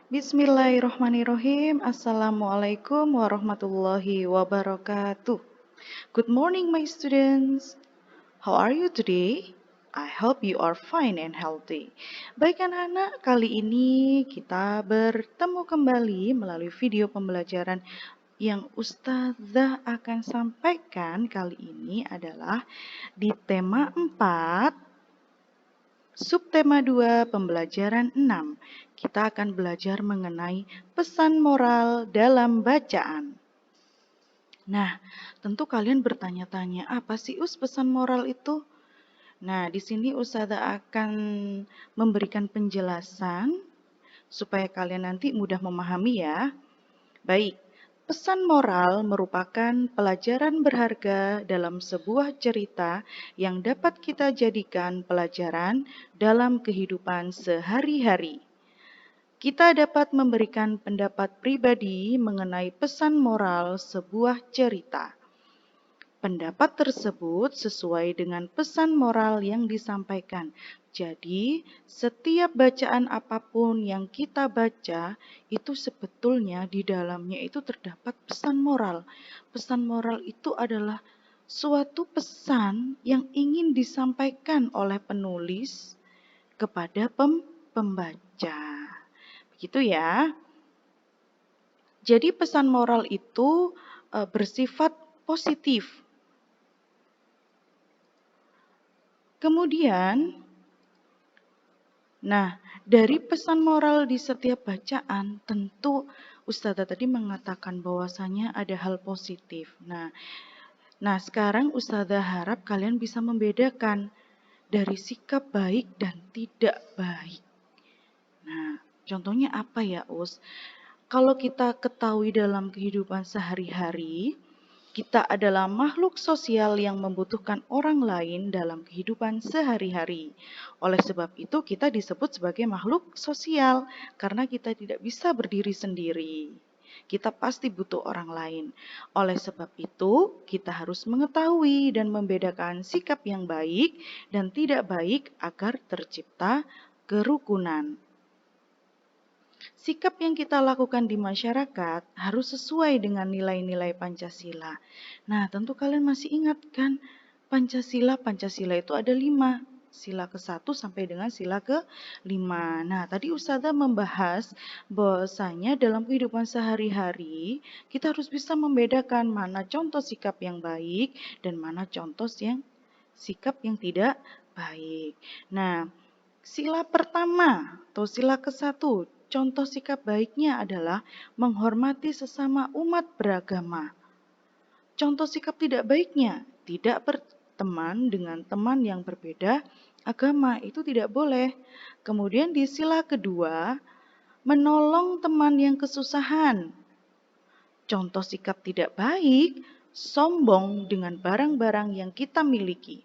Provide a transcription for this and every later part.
Bismillahirrahmanirrahim. Assalamualaikum warahmatullahi wabarakatuh. Good morning, my students. How are you today? I hope you are fine and healthy. Baik anak-anak, kali ini kita bertemu kembali melalui video pembelajaran yang Ustazah akan sampaikan kali ini adalah di tema 4. Subtema 2, pembelajaran 6. Kita akan belajar mengenai pesan moral dalam bacaan. Nah, tentu kalian bertanya-tanya, apa sih pesan moral itu? Nah, di sini Ustazah akan memberikan penjelasan supaya kalian nanti mudah memahami ya. Baik, pesan moral merupakan pelajaran berharga dalam sebuah cerita yang dapat kita jadikan pelajaran dalam kehidupan sehari-hari. Kita dapat memberikan pendapat pribadi mengenai pesan moral sebuah cerita. Pendapat tersebut sesuai dengan pesan moral yang disampaikan. Jadi, setiap bacaan apapun yang kita baca, itu sebetulnya di dalamnya itu terdapat pesan moral. Pesan moral itu adalah suatu pesan yang ingin disampaikan oleh penulis kepada pembaca. Begitu ya. Jadi pesan moral itu bersifat positif. Kemudian, dari pesan moral di setiap bacaan, tentu Ustazah tadi mengatakan bahwasanya ada hal positif. Nah, sekarang Ustazah harap kalian bisa membedakan dari sikap baik dan tidak baik. Nah, contohnya apa ya, Us? Kalau kita ketahui dalam kehidupan sehari-hari, kita adalah makhluk sosial yang membutuhkan orang lain dalam kehidupan sehari-hari. Oleh sebab itu, kita disebut sebagai makhluk sosial karena kita tidak bisa berdiri sendiri. Kita pasti butuh orang lain. Oleh sebab itu, kita harus mengetahui dan membedakan sikap yang baik dan tidak baik agar tercipta kerukunan. Sikap yang kita lakukan di masyarakat harus sesuai dengan nilai-nilai Pancasila. Nah, tentu kalian masih ingat kan, Pancasila itu ada 5. Sila ke-1 sampai dengan sila ke-5. Nah, tadi Ustazah membahas bahwasanya dalam kehidupan sehari-hari, kita harus bisa membedakan mana contoh sikap yang baik dan mana contoh sikap yang tidak baik. Nah, sila pertama atau sila ke-1, contoh sikap baiknya adalah menghormati sesama umat beragama. Contoh sikap tidak baiknya, tidak berteman dengan teman yang berbeda agama, itu tidak boleh. Kemudian di sila kedua, menolong teman yang kesusahan. Contoh sikap tidak baik, sombong dengan barang-barang yang kita miliki.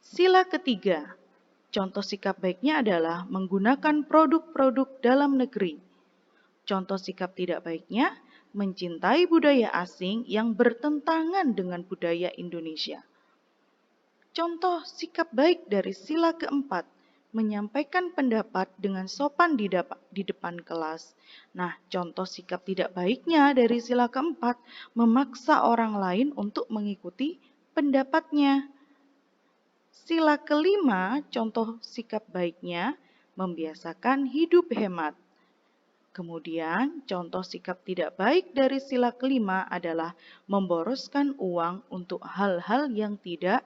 Sila ketiga, contoh sikap baiknya adalah menggunakan produk-produk dalam negeri. Contoh sikap tidak baiknya, mencintai budaya asing yang bertentangan dengan budaya Indonesia. Contoh sikap baik dari sila keempat, menyampaikan pendapat dengan sopan di depan kelas. Nah, contoh sikap tidak baiknya dari sila keempat, memaksa orang lain untuk mengikuti pendapatnya. Sila kelima, contoh sikap baiknya, membiasakan hidup hemat. Kemudian, contoh sikap tidak baik dari sila kelima adalah memboroskan uang untuk hal-hal yang tidak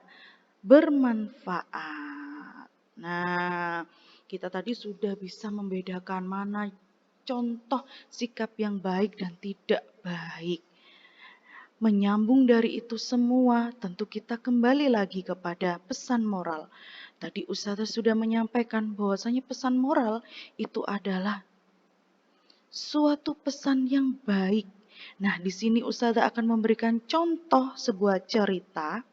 bermanfaat. Nah, kita tadi sudah bisa membedakan mana contoh sikap yang baik dan tidak baik. Menyambung dari itu semua, tentu kita kembali lagi kepada pesan moral. Tadi Ustazah sudah menyampaikan bahwasanya pesan moral itu adalah suatu pesan yang baik. Nah, di sini Ustazah akan memberikan contoh sebuah cerita.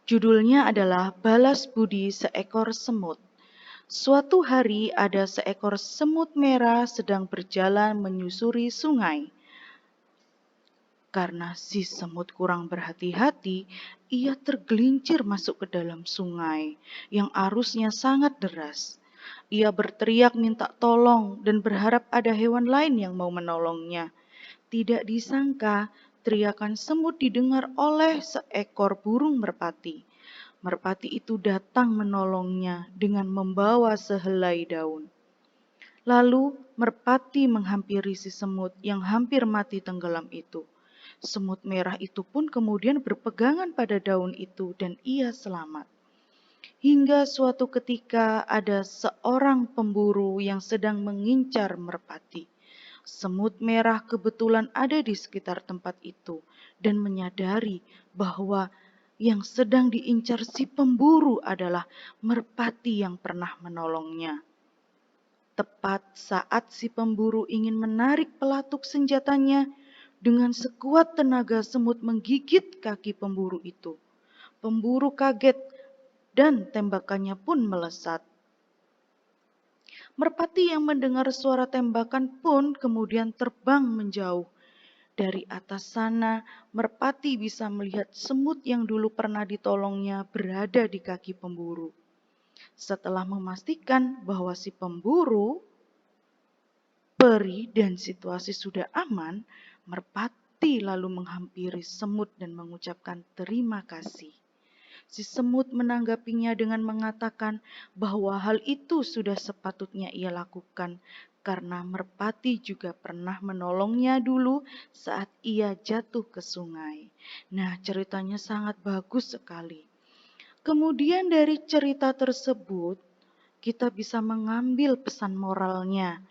Judulnya adalah Balas Budi Seekor Semut. Suatu hari ada seekor semut merah sedang berjalan menyusuri sungai. Karena si semut kurang berhati-hati, ia tergelincir masuk ke dalam sungai yang arusnya sangat deras. Ia berteriak minta tolong dan berharap ada hewan lain yang mau menolongnya. Tidak disangka, teriakan semut didengar oleh seekor burung merpati. Merpati itu datang menolongnya dengan membawa sehelai daun. Lalu merpati menghampiri si semut yang hampir mati tenggelam itu. Semut merah itu pun kemudian berpegangan pada daun itu dan ia selamat. Hingga suatu ketika ada seorang pemburu yang sedang mengincar merpati. Semut merah kebetulan ada di sekitar tempat itu dan menyadari bahwa yang sedang diincar si pemburu adalah merpati yang pernah menolongnya. Tepat saat si pemburu ingin menarik pelatuk senjatanya, dengan sekuat tenaga semut menggigit kaki pemburu itu. Pemburu kaget dan tembakannya pun melesat. Merpati yang mendengar suara tembakan pun kemudian terbang menjauh. Dari atas sana, merpati bisa melihat semut yang dulu pernah ditolongnya berada di kaki pemburu. Setelah memastikan bahwa si pemburu pergi dan situasi sudah aman, merpati lalu menghampiri semut dan mengucapkan terima kasih. Si semut menanggapinya dengan mengatakan bahwa hal itu sudah sepatutnya ia lakukan karena merpati juga pernah menolongnya dulu saat ia jatuh ke sungai. Nah, ceritanya sangat bagus sekali. Kemudian dari cerita tersebut, kita bisa mengambil pesan moralnya,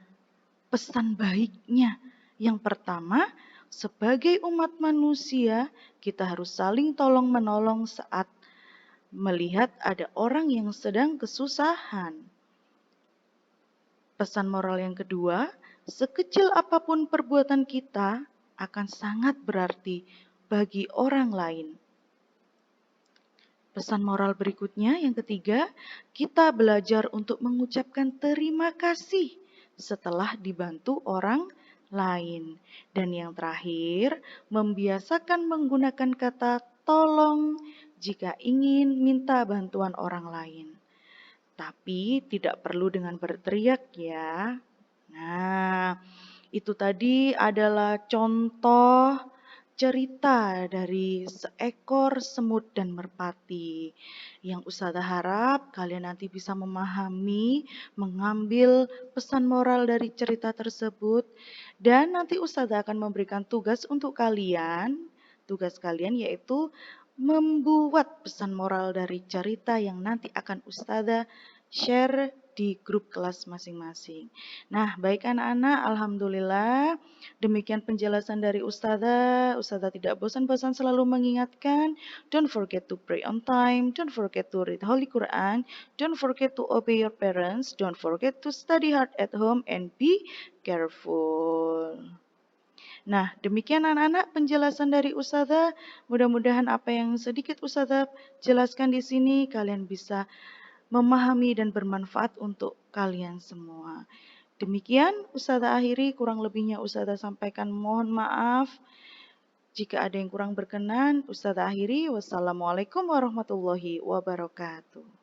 pesan baiknya. Yang pertama, sebagai umat manusia, kita harus saling tolong-menolong saat melihat ada orang yang sedang kesusahan. Pesan moral yang kedua, sekecil apapun perbuatan kita akan sangat berarti bagi orang lain. Pesan moral berikutnya yang ketiga, kita belajar untuk mengucapkan terima kasih setelah dibantu orang lain. Dan yang terakhir, membiasakan menggunakan kata tolong jika ingin minta bantuan orang lain. Tapi tidak perlu dengan berteriak ya. Nah, itu tadi adalah contoh cerita dari seekor semut dan merpati yang Ustazah harap kalian nanti bisa memahami, mengambil pesan moral dari cerita tersebut dan nanti Ustazah akan memberikan tugas untuk kalian. Tugas kalian yaitu membuat pesan moral dari cerita yang nanti akan Ustazah share di grup kelas masing-masing. Nah, baik anak-anak, alhamdulillah demikian penjelasan dari Ustazah. Ustazah tidak bosan-bosan selalu mengingatkan, don't forget to pray on time, don't forget to read Holy Quran, don't forget to obey your parents, don't forget to study hard at home and be careful. Nah, demikian anak-anak penjelasan dari Ustazah. Mudah-mudahan apa yang sedikit Ustazah jelaskan di sini kalian bisa memahami dan bermanfaat untuk kalian semua. Demikian Ustazah akhiri, kurang lebihnya Ustazah sampaikan mohon maaf. Jika ada yang kurang berkenan, Ustazah akhiri. Wassalamualaikum warahmatullahi wabarakatuh.